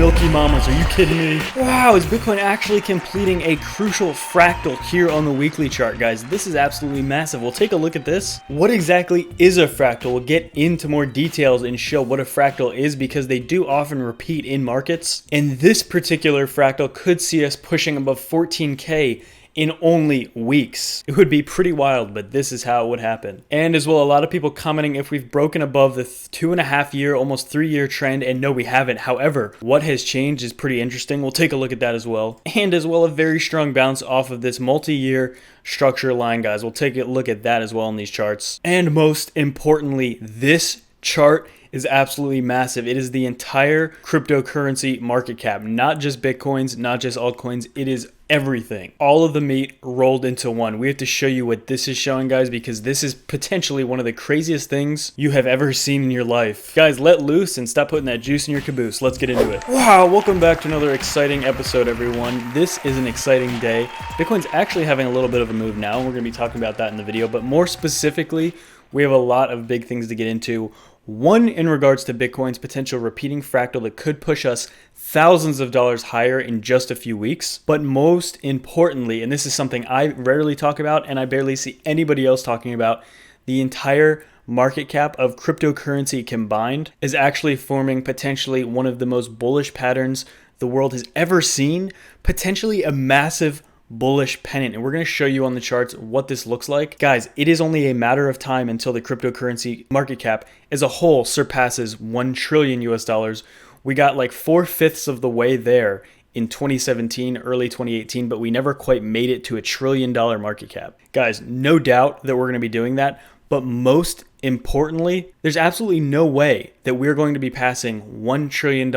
Milky Mamas, are you kidding me? Wow, is Bitcoin actually completing a crucial fractal here on the weekly chart, guys? This is absolutely massive. We'll take a look at this. What exactly is a fractal? We'll get into more details and show what a fractal is because they do often repeat in markets. And this particular fractal could see us pushing above 14K in only weeks. It would be pretty wild, but this is how it would happen. And as well, a lot of people commenting if we've broken above the 2.5 year, almost 3 year trend, and no, we haven't. However, what has changed is pretty interesting. We'll take a look at that as well. And as well, a very strong bounce off of this multi-year structure line, guys. We'll take a look at that as well in these charts. And most importantly, this chart is absolutely massive. It is the entire cryptocurrency market cap, not just Bitcoins, not just altcoins. It is everything. All of the meat rolled into one. We have to show you what this is showing, guys, because this is potentially one of the craziest things you have ever seen in your life. Guys, let loose and stop putting that juice in your caboose. Let's get into it. Wow, welcome back to another exciting episode, everyone. This is an exciting day. Bitcoin's actually having a little bit of a move now, and we're going to be talking about that in the video, but more specifically, we have a lot of big things to get into. One, in regards to Bitcoin's potential repeating fractal that could push us thousands of dollars higher in just a few weeks. But most importantly, and this is something I rarely talk about and I barely see anybody else talking about, the entire market cap of cryptocurrency combined is actually forming potentially one of the most bullish patterns the world has ever seen, potentially a massive bullish pennant, and we're going to show you on the charts what this looks like. Guys, it is only a matter of time until the cryptocurrency market cap as a whole surpasses 1 trillion US dollars. We got like 4/5 of the way there in 2017, early 2018, but we never quite made it to $1 trillion market cap. Guys, no doubt that we're going to be doing that, but most importantly, there's absolutely no way that we're going to be passing $1 trillion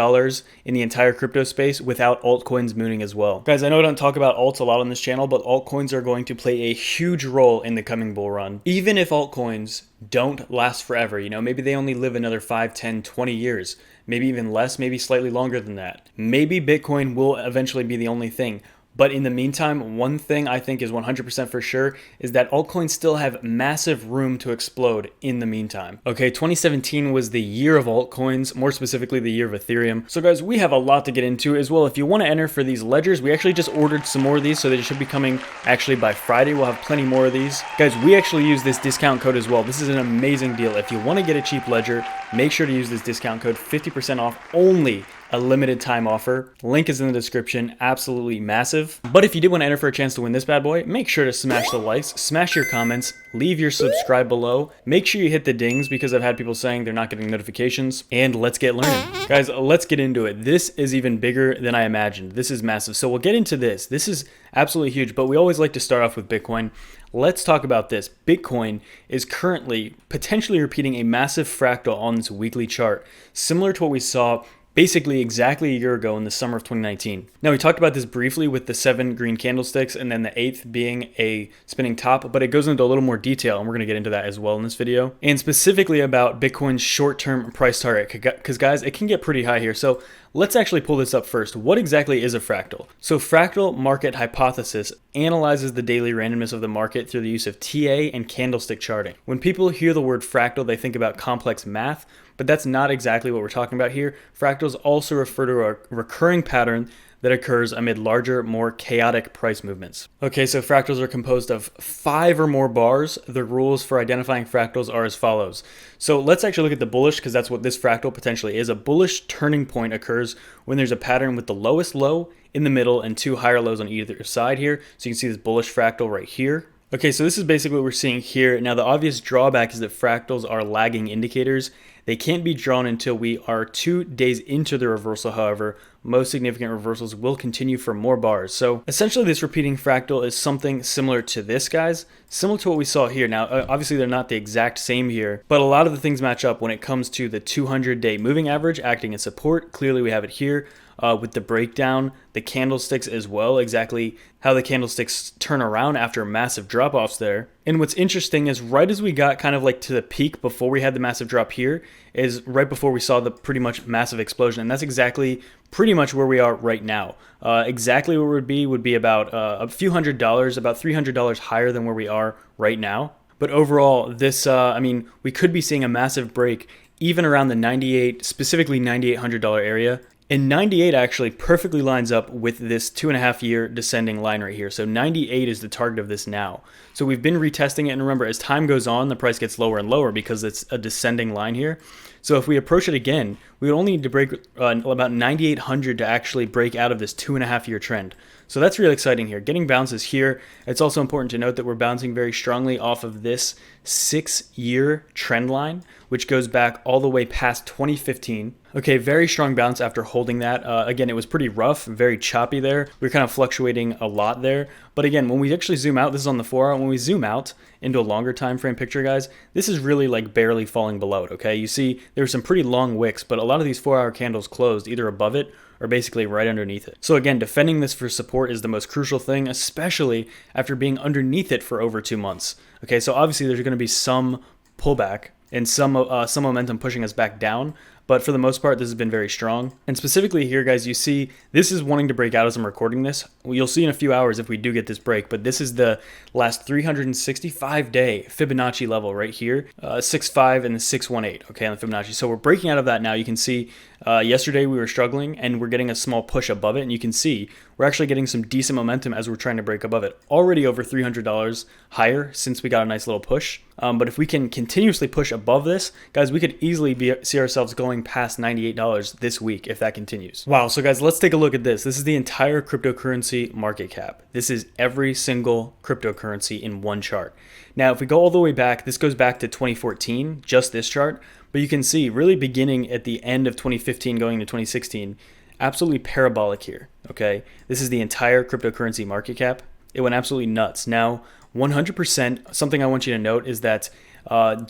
in the entire crypto space without altcoins mooning as well. Guys, I know I don't talk about alts a lot on this channel, but altcoins are going to play a huge role in the coming bull run. Even if altcoins don't last forever, you know, maybe they only live another 5, 10, 20 years, maybe even less, maybe slightly longer than that. Maybe Bitcoin will eventually be the only thing. But in the meantime, one thing I think is 100% for sure is that altcoins still have massive room to explode in the meantime. Okay, 2017 was the year of altcoins, more specifically the year of Ethereum. So guys, we have a lot to get into as well. If you want to enter for these ledgers, we actually just ordered some more of these, so they should be coming actually by Friday. We'll have plenty more of these. Guys, we actually use this discount code as well. This is an amazing deal. If you want to get a cheap ledger, make sure to use this discount code, 50% off only. A limited time offer. Link is in the description. Absolutely massive. But if you did want to enter for a chance to win this bad boy, make sure to smash the likes, smash your comments, leave your subscribe below. Make sure you hit the dings because I've had people saying they're not getting notifications. And let's get learning. Guys, let's get into it. This is even bigger than I imagined. This is massive. So we'll get into this. This is absolutely huge, but we always like to start off with Bitcoin. Let's talk about this. Bitcoin is currently potentially repeating a massive fractal on this weekly chart, similar to what we saw basically exactly a year ago in the summer of 2019. Now, we talked about this briefly with the 7 green candlesticks and then the 8th being a spinning top, but it goes into a little more detail, and we're going to get into that as well in this video. And specifically about Bitcoin's short-term price target, because guys, it can get pretty high here. So let's actually pull this up first. What exactly is a fractal? So fractal market hypothesis analyzes the daily randomness of the market through the use of TA and candlestick charting. When people hear the word fractal, they think about complex math, but that's not exactly what we're talking about here. Fractals also refer to a recurring pattern that occurs amid larger, more chaotic price movements. Okay, so fractals are composed of 5 or more bars. The rules for identifying fractals are as follows. So let's actually look at the bullish, because that's what this fractal potentially is. A bullish turning point occurs when there's a pattern with the lowest low in the middle and 2 higher lows on either side here. So you can see this bullish fractal right here. Okay, so this is basically what we're seeing here. Now, the obvious drawback is that fractals are lagging indicators. They can't be drawn until we are 2 days into the reversal. However, most significant reversals will continue for more bars. So essentially this repeating fractal is something similar to this, guys, similar to what we saw here. Now, obviously they're not the exact same here, but a lot of the things match up when it comes to the 200-day moving average acting as support. Clearly we have it here. With the breakdown, the candlesticks as well, exactly how the candlesticks turn around after massive drop-offs there. And what's interesting is right as we got kind of like to the peak before we had the massive drop here is right before we saw the pretty much massive explosion. And that's exactly pretty much where we are right now. Exactly where it would be about a few $100s, about $300 higher than where we are right now. But overall, this, I mean, we could be seeing a massive break even around the specifically $9,800 area. And 98 actually perfectly lines up with this 2.5-year descending line right here. So 98 is the target of this now. So we've been retesting it, and remember, as time goes on, the price gets lower and lower because it's a descending line here. So if we approach it again, we would only need to break about 9,800 to actually break out of this 2.5-year trend. So that's really exciting here. Getting bounces here. It's also important to note that we're bouncing very strongly off of this 6-year trend line, which goes back all the way past 2015. Okay, very strong bounce after holding that. Again, it was pretty rough, very choppy there. We were kind of fluctuating a lot there. But again, when we actually zoom out, this is on the 4-hour, when we zoom out into a longer time frame picture, guys, this is really like barely falling below it, okay? You see there's some pretty long wicks, but a lot of these 4-hour candles closed either above it or basically right underneath it. So again, defending this for support is the most crucial thing, especially after being underneath it for over 2 months. Okay, so obviously there's going to be some pullback and some momentum pushing us back down, but for the most part, this has been very strong. And specifically here, guys, you see this is wanting to break out as I'm recording this. You'll see in a few hours if we do get this break, but this is the last 365-day Fibonacci level right here, 6.5 and the 6.18, okay, on the Fibonacci. So we're breaking out of that now. You can see yesterday we were struggling, and we're getting a small push above it, and you can see we're actually getting some decent momentum as we're trying to break above it. Already over $300 higher since we got a nice little push. But if we can continuously push above this, guys, we could easily see ourselves going past $98 this week if that continues. Wow, so guys, let's take a look at this. This is the entire cryptocurrency market cap. This is every single cryptocurrency in one chart. Now, if we go all the way back, this goes back to 2014, just this chart, but you can see really beginning at the end of 2015 going to 2016, absolutely parabolic here, okay? This is the entire cryptocurrency market cap. It went absolutely nuts. Now, 100%, something I want you to note is that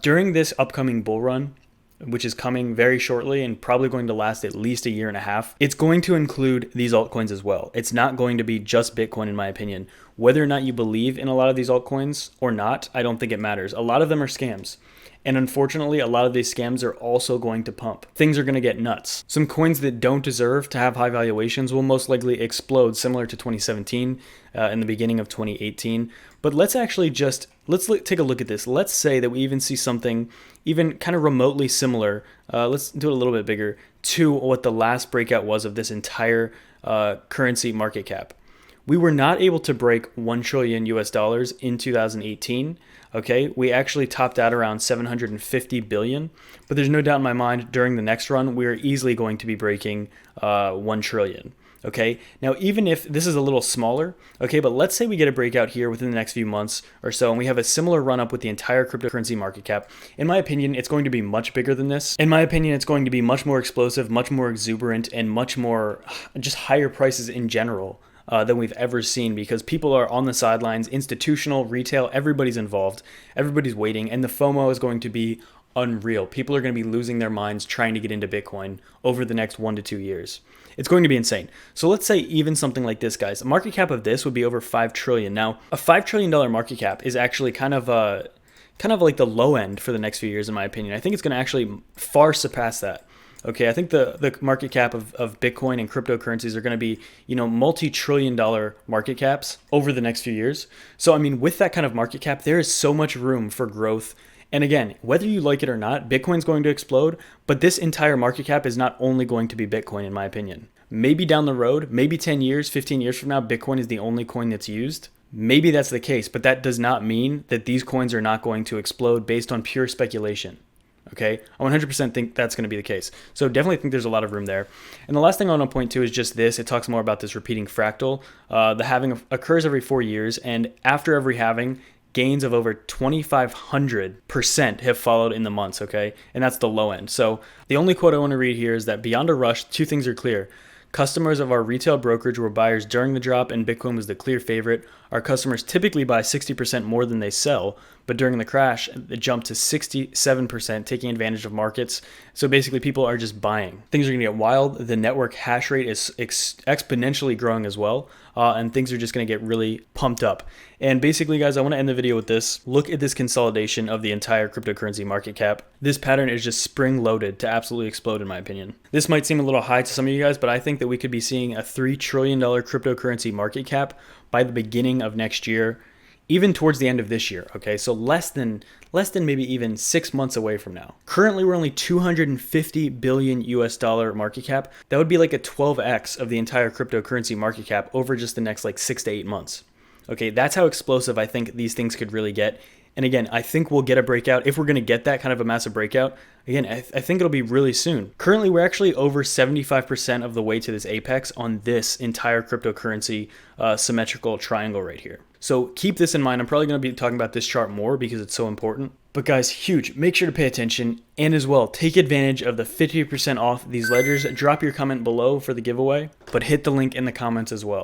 during this upcoming bull run, which is coming very shortly and probably going to last at least a year and a half, it's going to include these altcoins as well. It's not going to be just Bitcoin, in my opinion. Whether or not you believe in a lot of these altcoins or not, I don't think it matters. A lot of them are scams. And unfortunately, a lot of these scams are also going to pump. Things are going to get nuts. Some coins that don't deserve to have high valuations will most likely explode, similar to 2017 in the beginning of 2018. But let's take a look at this. Let's say that we even see something even kind of remotely similar. Let's do it a little bit bigger to what the last breakout was of this entire currency market cap. We were not able to break 1 trillion US dollars in 2018. Okay, we actually topped out around 750 billion, but there's no doubt in my mind during the next run, we are easily going to be breaking 1 trillion. Okay, now even if this is a little smaller, okay, but let's say we get a breakout here within the next few months or so, and we have a similar run up with the entire cryptocurrency market cap. In my opinion, it's going to be much bigger than this. In my opinion, it's going to be much more explosive, much more exuberant, and much more just higher prices in general than we've ever seen, because people are on the sidelines, institutional, retail, everybody's involved, everybody's waiting, and the FOMO is going to be unreal. People are going to be losing their minds trying to get into Bitcoin over the next 1 to 2 years. It's going to be insane. So let's say even something like this, guys, a market cap of this would be over 5 trillion. Now, a $5 trillion market cap is actually kind of like the low end for the next few years, in my opinion. I think it's going to actually far surpass that. Okay, I think the market cap of Bitcoin and cryptocurrencies are going to be, multi-trillion-dollar market caps over the next few years. So, I mean, with that kind of market cap, there is so much room for growth. And again, whether you like it or not, Bitcoin's going to explode, but this entire market cap is not only going to be Bitcoin, in my opinion. Maybe down the road, maybe 10 years, 15 years from now, Bitcoin is the only coin that's used. Maybe that's the case, but that does not mean that these coins are not going to explode based on pure speculation. Okay, I 100% think that's going to be the case. So definitely think there's a lot of room there. And the last thing I want to point to is just this. It talks more about this repeating fractal. The halving occurs every 4 years, and after every halving, gains of over 2,500% have followed in the months, okay? And that's the low end. So the only quote I want to read here is that beyond a rush, 2 things are clear. Customers of our retail brokerage were buyers during the drop, and Bitcoin was the clear favorite. Our customers typically buy 60% more than they sell, but during the crash, it jumped to 67%, taking advantage of markets. So basically, people are just buying. Things are going to get wild. The network hash rate is exponentially growing as well, and things are just going to get really pumped up. And basically, guys, I want to end the video with this. Look at this consolidation of the entire cryptocurrency market cap. This pattern is just spring-loaded to absolutely explode, in my opinion. This might seem a little high to some of you guys, but I think that we could be seeing a $3 trillion cryptocurrency market cap by the beginning of next year, even towards the end of this year. Okay, so less than maybe even 6 months away from now. Currently, we're only 250 billion US dollar market cap. That would be like a 12x of the entire cryptocurrency market cap over just the next like 6 to 8 months. Okay, that's how explosive I think these things could really get. And again, I think we'll get a breakout. If we're going to get that kind of a massive breakout, again, I think it'll be really soon. Currently, we're actually over 75% of the way to this apex on this entire cryptocurrency symmetrical triangle right here. So keep this in mind. I'm probably going to be talking about this chart more because it's so important. But guys, huge. Make sure to pay attention. And as well, take advantage of the 50% off these ledgers. Drop your comment below for the giveaway, but hit the link in the comments as well.